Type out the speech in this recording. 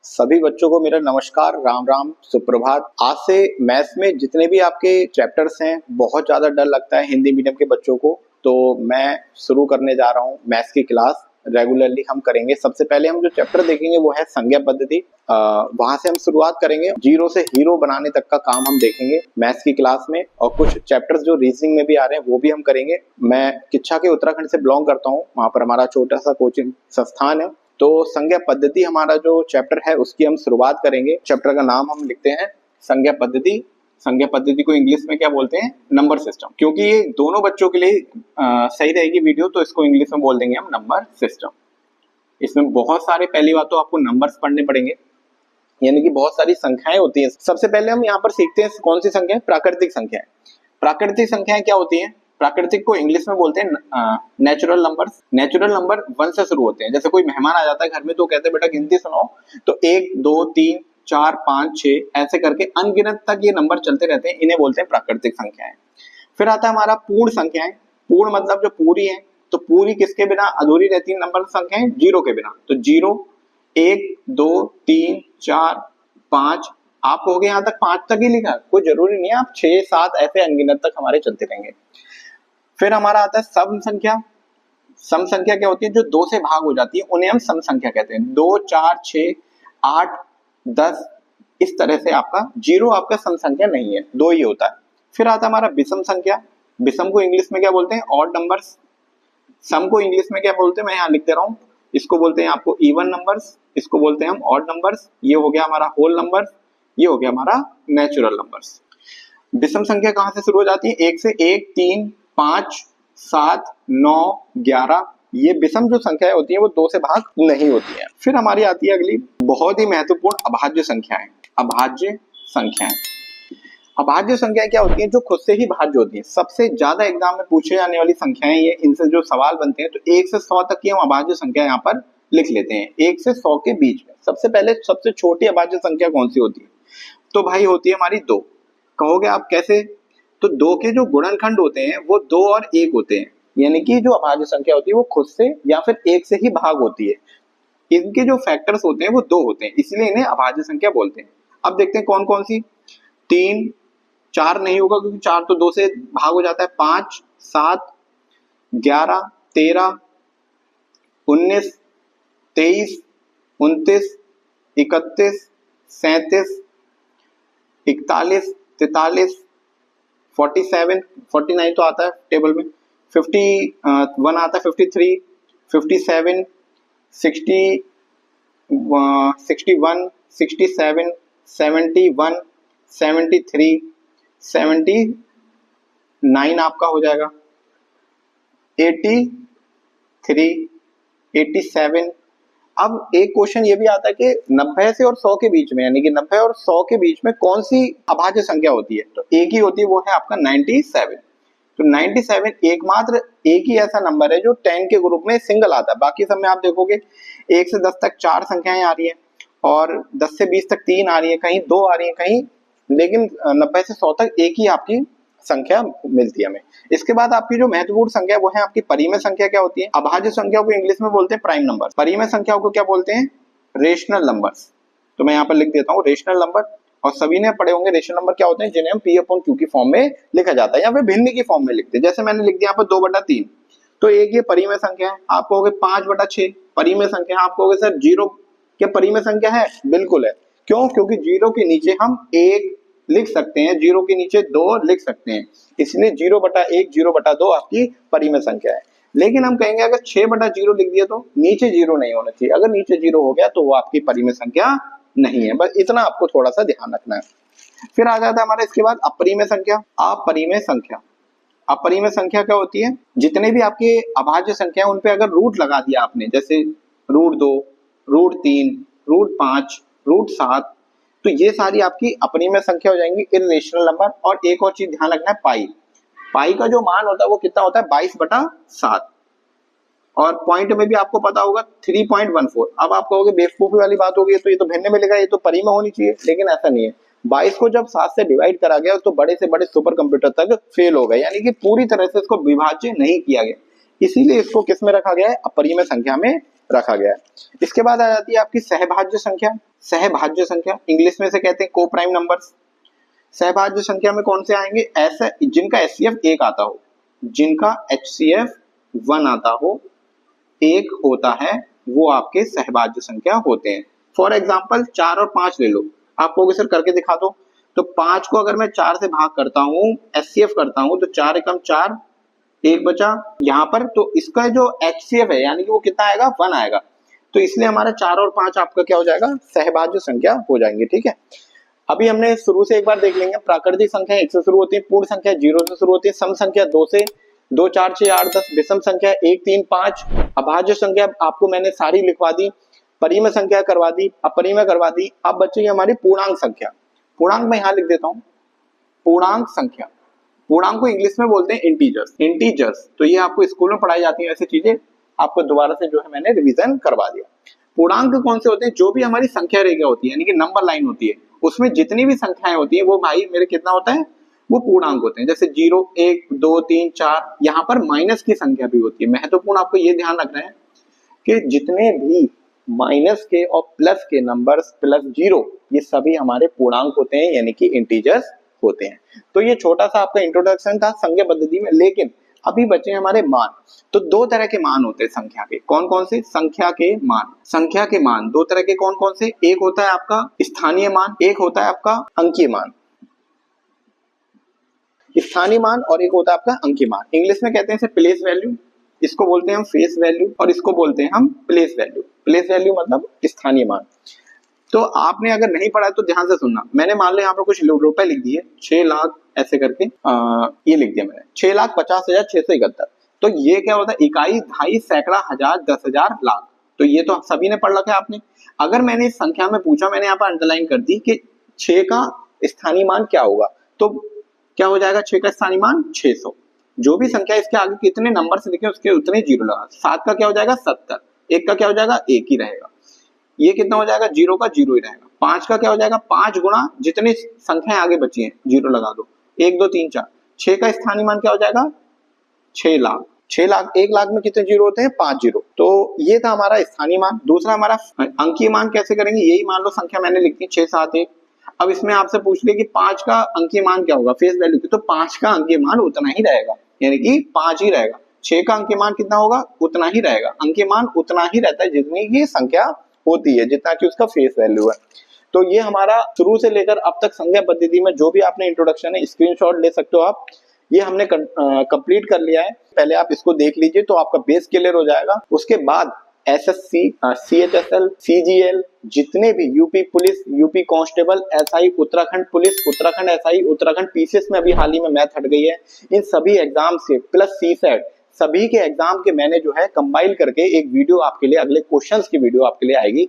सभी बच्चों को मेरा नमस्कार, राम राम, सुप्रभात। आज से मैथ्स में जितने भी आपके चैप्टर्स हैं, बहुत ज़्यादा डर लगता है हिंदी मीडियम के बच्चों को, तो मैं शुरू करने जा रहा हूँ मैथ्स की क्लास। रेगुलरली हम करेंगे। सबसे पहले हम जो चैप्टर देखेंगे वो है संज्ञा पद्धति। वहां से हम शुरुआत करेंगे। जीरो से हीरो बनाने तक का काम हम देखेंगे मैथ्स की क्लास में, और कुछ चैप्टर्स जो रीजनिंग में भी आ रहे हैं वो भी हम करेंगे। मैं किच्छा के उत्तराखंड से बिलोंग करता हूँ, वहां पर हमारा छोटा सा कोचिंग संस्थान है। तो संज्ञा पद्धति हमारा जो चैप्टर है उसकी हम शुरुआत करेंगे। चैप्टर का नाम हम लिखते हैं संज्ञा पद्धति। संज्ञा पद्धति को इंग्लिश में क्या बोलते हैं? Number system. क्योंकि ये दोनों बच्चों के लिए सही रहेगी वीडियो, तो इसको इंग्लिश में बोल देंगे हम नंबर सिस्टम। इसमें बहुत सारे, पहली बात तो आपको नंबर्स पढ़ने पड़ेंगे, यानी कि बहुत सारी संख्याएं होती हैं। सबसे पहले हम यहाँ पर सीखते हैं कौन सी संख्या है? प्राकृतिक संख्याएं। प्राकृतिक संख्याएं क्या होती हैं? प्राकृतिक को इंग्लिश में बोलते हैं नेचुरल नंबर्स। नेचुरल नंबर 1 से शुरू होते हैं। जैसे कोई मेहमान आ जाता है घर में तो कहते हैं बेटा गिनती सुनाओ, तो 1 2 3 4 5 6 ऐसे करके अनगिनत तक ये नंबर चलते रहते हैं, इन्हें बोलते हैं प्राकृतिक संख्याएं। फिर आता है हमारा पूर्ण संख्याएं। पूर्ण मतलब जो पूरी है, तो पूरी किसके बिना अधूरी रहती है नंबर संख्याएं? जीरो के बिना। तो 0 1 2 3 4 5, आप कहोगे यहाँ तक 5 तक ही लिखा, कोई जरूरी नहीं है, आप 6 7 ऐसे अनगिनत तक हमारे चलते रहेंगे। फिर हमारा आता है सम संख्या। सम संख्या क्या होती है? जो 2 से भाग हो जाती है उन्हें हम सम संख्या कहते हैं। 2 4 6 8 10 इस तरह से आपका जीरो आपका सम संख्या नहीं है, 2 ही होता है। फिर आता है हमारा विषम संख्या। विषम को इंग्लिश में क्या बोलते हैं? Odd numbers. सम को इंग्लिश में क्या बोलते हैं? मैं यहाँ लिख दे रहा हूँ। इसको बोलते हैं आपको इवन नंबर्स, इसको बोलते हैं हम ऑड नंबर्स। ये हो गया हमारा होल नंबर्स, ये हो गया हमारा नेचुरल नंबर्स। विषम संख्या कहाँ से शुरू हो जाती है? 1 से 1 3 5 7 9 11, ये विषम जो संख्याएं होती हैं वो 2 से भाग नहीं होती हैं। फिर हमारी आती है अगली बहुत ही महत्वपूर्ण अभाज्य संख्याएं। अभाज्य संख्याएं। अभाज्य संख्याएं क्या होती हैं? जो खुद से ही भाज्य होती हैं। सबसे ज्यादा एग्जाम में पूछे जाने वाली संख्याएं ये, इनसे जो सवाल बनते हैं, तो 1 से 100 तक की हम अभाज्य संख्या यहाँ पर लिख लेते हैं। 1 से 100 के बीच में सबसे पहले सबसे छोटी अभाज्य संख्या कौन सी होती है? तो भाई होती है हमारी 2। कहोगे आप कैसे? तो 2 के जो गुणनखंड होते हैं वो 2 और 1 होते हैं, यानी कि जो अभाज्य संख्या होती है वो खुद से या फिर 1 से ही भाग होती है। इनके जो फैक्टर्स होते हैं वो 2 होते हैं, इसलिए इन्हें अभाज्य संख्या बोलते हैं। अब देखते हैं कौन कौन सी। 3 4 नहीं होगा क्योंकि 4 तो 2 से भाग हो जाता है। 5 7 11 13 19 23 29 31 37 41 43 47 49 तो आता है टेबल में, 51 आता है, 53 57 60 61 67 71 73 79 आपका हो जाएगा, 83 87। अब एक क्वेश्चन ये भी आता है कि 90 से और 100 के बीच में, यानी कि 90 और 100 के बीच में कौन सी अभाज्य संख्या होती है? तो एक ही होती है, वो है आपका 97। तो 97 एकमात्र एक ही ऐसा नंबर है जो 10 के ग्रुप में सिंगल आता है। बाकी सब में आप देखोगे 1 से 10 तक 4 संख्याएं आ रही है, और 10 से 20 तक 3 आ रही है, कहीं 2 आ रही है कहीं, लेकिन 90 से 100 तक एक ही आपकी संख्या मिलती है हमें। इसके बाद आपकी जो महत्वपूर्ण संख्या वो है आपकी परिमेय संख्या। क्या होती है? अभाज्य संख्या को इंग्लिश में बोलते हैं प्राइम नंबर। परिमेय संख्याओं को क्या बोलते हैं? Rational numbers. तो मैं यहाँ पर लिख देता हूँ रेशनल नंबर, और सभी ने पढ़े होंगे रेशनल नंबर क्या होते हैं, जिन्हें हम P/Q की फॉर्म में लिखा जाता है या फिर भिन्न की फॉर्म में लिखते हैं। जैसे मैंने लिख दिया यहाँ पर 2/3, तो एक ये परिमेय संख्या है। आप कहोगे 5/6 परिमेय संख्या है। आप कहोगे सर 0 क्या परिमेय संख्या है? बिल्कुल है। क्यों? क्योंकि 0 के नीचे हम 1 लिख सकते हैं, 0 के नीचे 2 लिख सकते हैं, इसलिए 0/1 0/2 आपकी परिमेय संख्या है। लेकिन हम कहेंगे अगर 6/0 लिख दिया तो नीचे 0 नहीं होना चाहिए। अगर नीचे 0 हो गया तो वो आपकी परिमेय संख्या नहीं है। बस इतना आपको थोड़ा सा ध्यान रखना है। फिर आ जाता है हमारा इसके बाद अपरिमेय संख्या। अपरिमेय संख्या। अपरिमेय संख्या क्या होती है? जितने भी आपके अभाज्य संख्या है उन पे अगर रूट लगा दिया आपने, जैसे √2 √3 √5 √7, तो ये सारी आपकी अपरिमेय संख्या हो जाएंगी, इर्रेशनल नंबर। और एक और चीज ध्यान रखना है, पाई। पाई का जो मान होता है वो कितना होता है? 22/7। और पॉइंट में भी आपको पता होगा 3.14। अब आप कहोगे बेवकूफी वाली बात होगी, तो ये तो भिन्न मिलेगा, ये तो परिमेय होनी चाहिए, लेकिन ऐसा नहीं है। 22 को जब 7 से डिवाइड करा गया तो बड़े से बड़े सुपर कंप्यूटर तक फेल हो गए, यानी कि पूरी तरह से इसको विभाज्य नहीं किया गया, इसीलिए इसको किस में रखा गया है? अपरिमेय संख्या में रखा गया है। इसके बाद आ जाती है आपकी सहभाज्य संख्या। सहभाज्य संख्या, इंग्लिश में से कहते हैं को प्राइम नंबर्स। सहभाज्य संख्या में कौन से आएंगे? ऐसे जिनका HCF 1 आता हो, जिनका HCF 1 आता हो, 1 होता है, वो आपके सहभाज्य संख्या होते हैं। फॉर एग्जाम्पल 4 और 5 ले लो, आप कहोगे सर करके दिखा दो, तो 5 को अगर मैं 4 से भाग करता हूँ, HCF करता हूँ, तो 4 एकम 4, 1 बचा यहाँ पर, तो इसका जो HCF है यानी कि वो कितना आएगा? 1 आएगा। तो इसलिए हमारा 4 और 5 आपका क्या हो जाएगा? सहभाज्य संख्या हो जाएंगे। ठीक है, अभी हमने शुरू से एक बार देख लेंगे। प्राकृतिक संख्या 1 से शुरू होती है, पूर्ण संख्या 0 से शुरू होती है, सम संख्या 2 से, 2 4 6 8 10, विषम संख्या 1 3 5, अभाज्य संख्या आपको मैंने सारी लिखवा दी, परिमेय संख्या करवा दी, अपरिमेय करवा दी। अब बच्चे हमारी पूर्णांक संख्या, पूर्णांक मैं यहाँ लिख देता हूँ, पूर्णांक संख्या, पूर्णांक को इंग्लिश में बोलते हैं इंटीजर्स, इंटीजर्स। तो ये आपको स्कूल में पढ़ाई जाती है ऐसी चीजें, आपको दोबारा से जो है मैंने रिवीजन करवा दिया। पूर्णांक कौन से होते हैं? जो भी हमारी संख्या रेखा होती है यानी कि नंबर लाइन होती है, उसमें जितनी भी संख्याएं होती है वो भाई मेरे कितना होता है? वो पूर्णांक होते हैं। जैसे 0 1 2 3 4, यहाँ पर माइनस की संख्या भी होती है। महत्वपूर्ण आपको ये ध्यान रखना है कि जितने भी माइनस के और प्लस के नंबर्स प्लस 0, ये सभी हमारे पूर्णांक होते हैं यानी कि इंटीजर्स होते हैं। तो ये छोटा सा आपका इंट्रोडक्शन था संख्या पद्धति में। लेकिन अभी बचे हमारे मान। तो 2 तरह के मान होते हैं संख्या के। कौन कौन से? संख्या के मान। संख्या के मान 2 तरह के कौन कौन से? एक होता है आपका स्थानीय मान, एक होता है आपका अंकीय मान। स्थानीय मान और एक होता है आपका अंकीय मान। इंग्लिश में कहते हैं इसे प्लेस वैल्यू, इसको बोलते हैं हम फेस वैल्यू, और इसको बोलते हैं हम प्लेस वैल्यू। प्लेस वैल्यू मतलब स्थानीय मान। तो आपने अगर नहीं पढ़ा तो ध्यान से सुनना। मैंने मान लो यहाँ पर कुछ रुपए लिख दिए, 6 लाख ऐसे करके, ये लिख दिया मैंने 6,50,671। तो ये क्या होता है? इकाई, दहाई, सैकड़ा, हजार, 10,000, लाख। तो ये तो सभी ने पढ़ रखा है आपने। अगर मैंने इस संख्या में पूछा, मैंने यहाँ पर अंडरलाइन कर दी कि 6 का स्थानीय मान क्या होगा, तो क्या हो जाएगा? 6 का स्थानीय मान 600। जो भी संख्या इसके आगे कितने नंबर से लिखे उसके उतने जीरो लगा। 7 का क्या हो जाएगा? 70। 1 का क्या हो जाएगा? 1 ही रहेगा। ये कितना हो जाएगा? 0 का 0 ही रहेगा। 5 का क्या हो जाएगा? 5 गुणा जितनी संख्याएं आगे बची हैं 0 लगा दो, 1 2 3 4। 6 का स्थानीय मान क्या हो जाएगा? 6 लाख। 6 लाख, 1 लाख में कितने जीरो होते हैं? 5 जीरो। तो ये था हमारा स्थानीय मान। दूसरा हमारा अंकीय मान कैसे करेंगे? यही मान लो संख्या मैंने लिखी 6 7 1। अब इसमें आपसे पूछ लिया कि 5 का अंकीय मान क्या होगा फेस वैल्यू की, तो 5 का अंकीय मान उतना ही रहेगा, यानी कि 5 ही रहेगा। 6 का अंकीय मान कितना होगा? उतना ही रहेगा। अंकीय मान उतना ही रहता है जितनी की संख्या होती है, जितना कि उसका फेस वैल्यू है। तो ये हमारा शुरू से लेकर अब तक संख्या पद्धति में जो भी आपने इंट्रोडक्शन है, स्क्रीनशॉट ले सकते हो आप। ये हमने कंप्लीट कर लिया है। पहले आप इसको देख लीजिए तो आपका बेस क्लियर हो जाएगा। उसके बाद SSC, CHSL, CGL, जितने भी UP police, UP constable, SI Uttarakhand police, Uttarakhand SI, Uttarakhand PCS में अभी हाल ही में मैथ हट गई है, इन सभी एग्जाम से प्लस CSET, सभी के एग्जाम के मैंने जो है कंपाइल करके एक वीडियो आपके लिए, अगले क्वेश्चंस की वीडियो आपके लिए आएगी।